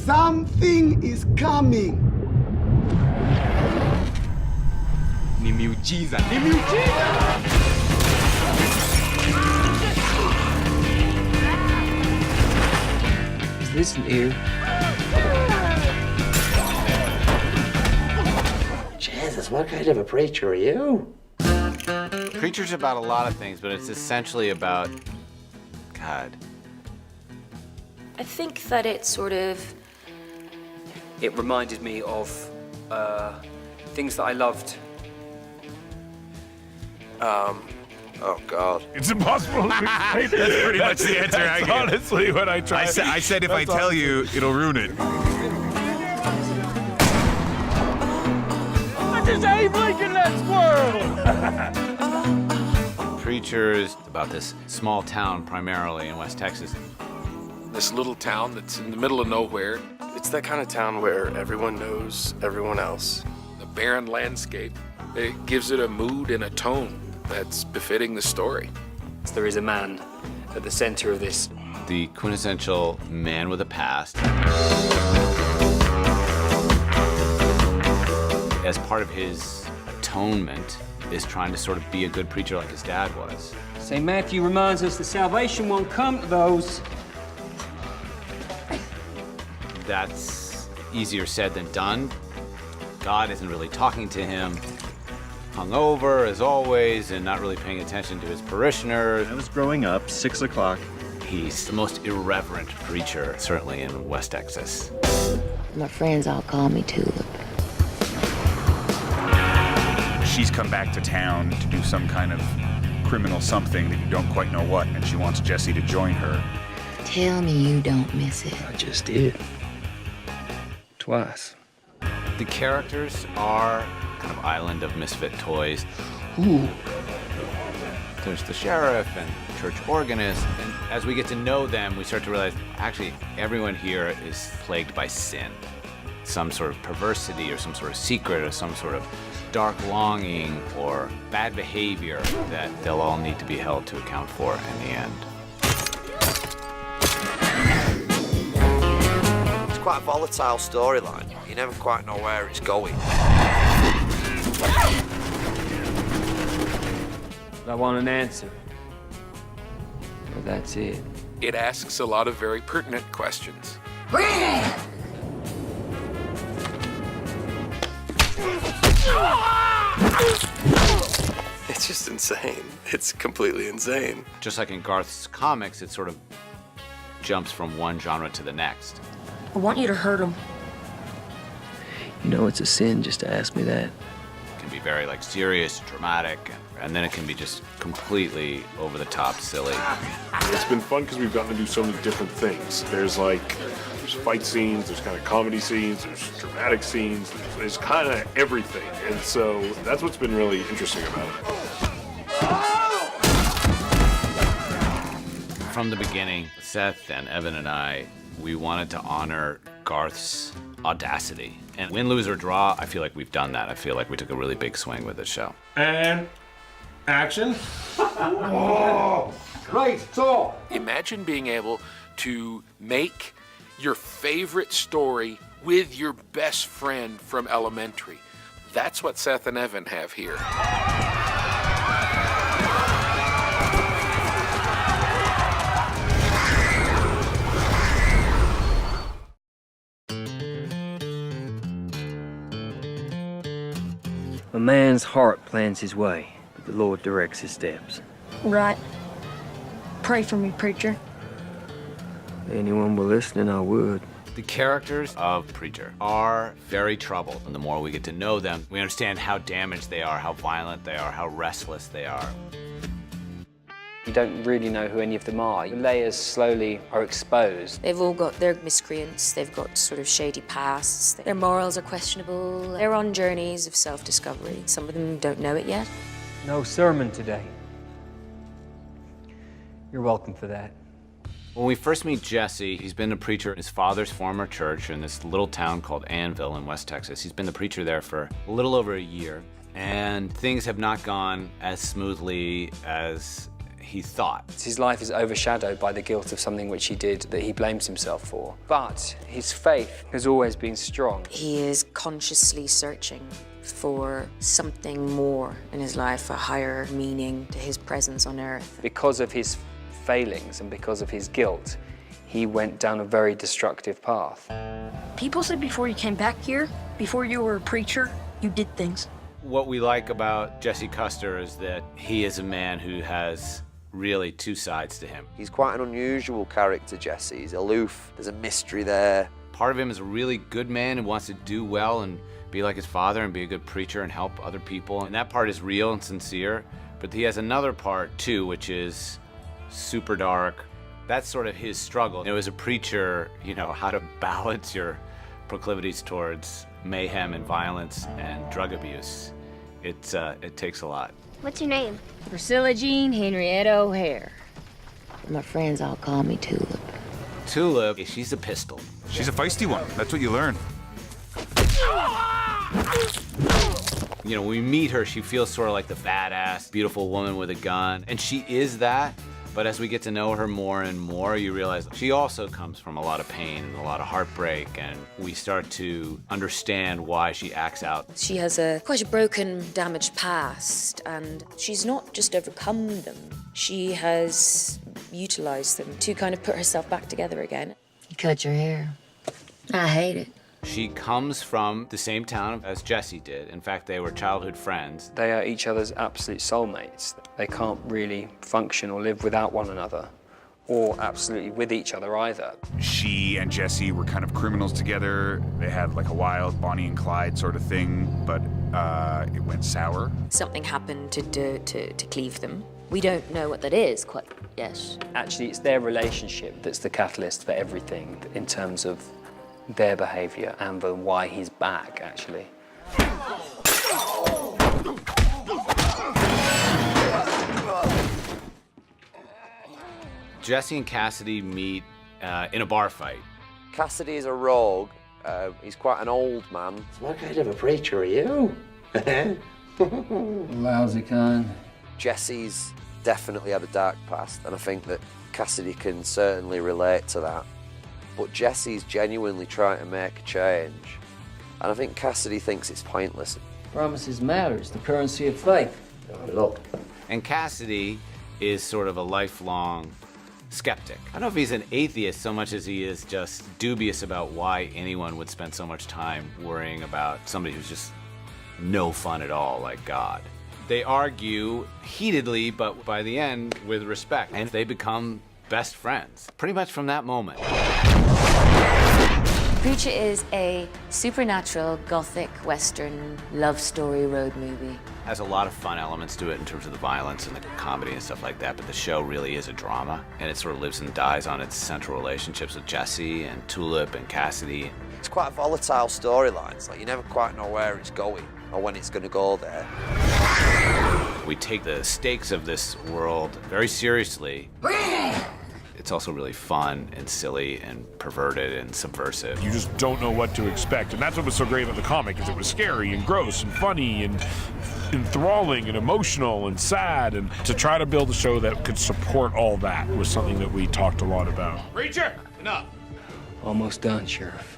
Something is coming. Ni miujiza. Ni miujiza! Is this an ear? Jesus, what kind of a preacher are you? Preacher's about a lot of things, but it's essentially about God. I think that it reminded me of things that I loved. Oh, God. It's impossible to explain. That's pretty much the answer I gave. Honestly, what I tried. I said if I tell you, it'll ruin it. Just ain't blinking that squirrel. Preacher is about this small town, primarily in West Texas. This little town that's in the middle of nowhere. It's that kind of town where everyone knows everyone else. The barren landscape, it gives it a mood and a tone that's befitting the story. There is a man at the center of this. The quintessential man with a past. As part of his atonement is trying to sort of be a good preacher like his dad was. St. Matthew reminds us that salvation won't come to those. That's easier said than done. God isn't really talking to him. Hungover, as always, and not really paying attention to his parishioners. I was growing up, 6 o'clock. He's the most irreverent preacher, certainly in West Texas. My friends all call me Tulip. She's come back to town to do some kind of criminal something that you don't quite know what, and she wants Jesse to join her. Tell me you don't miss it. I just did. Twice. The characters are kind of island of misfit toys. Ooh. There's the sheriff and church organist, and as we get to know them, we start to realize, actually, everyone here is plagued by sin. Some sort of perversity or some sort of secret or some sort of dark longing or bad behavior that they'll all need to be held to account for in the end. It's quite a volatile storyline. You never quite know where it's going. I want an answer. Well, that's it. It asks a lot of very pertinent questions. It's just insane. It's completely insane. Just like in Garth's comics, it sort of jumps from one genre to the next. I want you to hurt him. You know it's a sin just to ask me that. It can be very like serious, dramatic, and then it can be just completely over the top silly. It's been fun because we've gotten to do so many different things. There's fight scenes, there's kind of comedy scenes, there's dramatic scenes, there's kind of everything. And so that's what's been really interesting about it. From the beginning, Seth and Evan and I, we wanted to honor Garth's audacity. And win, lose, or draw, I feel like we've done that. I feel like we took a really big swing with this show. And action. Oh, great talk. Imagine being able to make your favorite story with your best friend from elementary. That's what Seth and Evan have here. A man's heart plans his way, but the Lord directs his steps. Right. Pray for me, preacher. If anyone were listening, I would. The characters of Preacher are very troubled, and the more we get to know them, we understand how damaged they are, how violent they are, how restless they are. You don't really know who any of them are. The layers slowly are exposed. They've all got their miscreants, they've got sort of shady pasts, their morals are questionable, they're on journeys of self-discovery. Some of them don't know it yet. No sermon today. You're welcome for that. When we first meet Jesse, he's been a preacher in his father's former church in this little town called Annville in West Texas. He's been the preacher there for a little over a year, and things have not gone as smoothly as he thought. His life is overshadowed by the guilt of something which he did that he blames himself for. But his faith has always been strong. He is consciously searching for something more in his life, a higher meaning to his presence on earth. Because of his failings and because of his guilt, he went down a very destructive path. People said before you came back here, before you were a preacher, you did things. What we like about Jesse Custer is that he is a man who has really two sides to him. He's quite an unusual character, Jesse. He's aloof. There's a mystery there. Part of him is a really good man who wants to do well and be like his father and be a good preacher and help other people. And that part is real and sincere. But he has another part, too, which is super dark. That's sort of his struggle. You know, as a preacher, you know, how to balance your proclivities towards mayhem and violence and drug abuse. It takes a lot. What's your name? Priscilla Jean Henrietta O'Hare. My friends all call me Tulip. Tulip, she's a pistol. She's a feisty one. That's what you learn. You know, when we meet her, she feels sort of like the badass, beautiful woman with a gun. And she is that. But as we get to know her more and more, you realize she also comes from a lot of pain and a lot of heartbreak, and we start to understand why she acts out. She has quite a broken, damaged past, and she's not just overcome them. She has utilized them to kind of put herself back together again. You cut your hair. I hate it. She comes from the same town as Jesse did. In fact, they were childhood friends. They are each other's absolute soulmates. They can't really function or live without one another, or absolutely with each other either. She and Jesse were kind of criminals together. They had like a wild Bonnie and Clyde sort of thing, but it went sour. Something happened to cleave them. We don't know what that is quite yet. Actually, it's their relationship that's the catalyst for everything in terms of their behavior and the why he's back, actually. Jesse and Cassidy meet in a bar fight. Cassidy is a rogue. He's quite an old man. What kind of a preacher are you? Lousy kind. Jesse's definitely had a dark past, and I think that Cassidy can certainly relate to that. But Jesse's genuinely trying to make a change, and I think Cassidy thinks it's pointless. Promises matters, the currency of faith. Look. And Cassidy is sort of a lifelong skeptic. I don't know if he's an atheist so much as he is just dubious about why anyone would spend so much time worrying about somebody who's just no fun at all, like God. They argue heatedly, but by the end, with respect, and they become best friends, pretty much from that moment. Preacher is a supernatural, gothic, western love story road movie. Has a lot of fun elements to it in terms of the violence and the comedy and stuff like that, but the show really is a drama, and it sort of lives and dies on its central relationships with Jesse and Tulip and Cassidy. It's quite a volatile storyline. It's like you never quite know where it's going or when it's going to go there. We take the stakes of this world very seriously. It's also really fun and silly and perverted and subversive. You just don't know what to expect, and that's what was so great about the comic, is it was scary and gross and funny and enthralling and emotional and sad, and to try to build a show that could support all that was something that we talked a lot about. Preacher, enough. Almost done, Sheriff.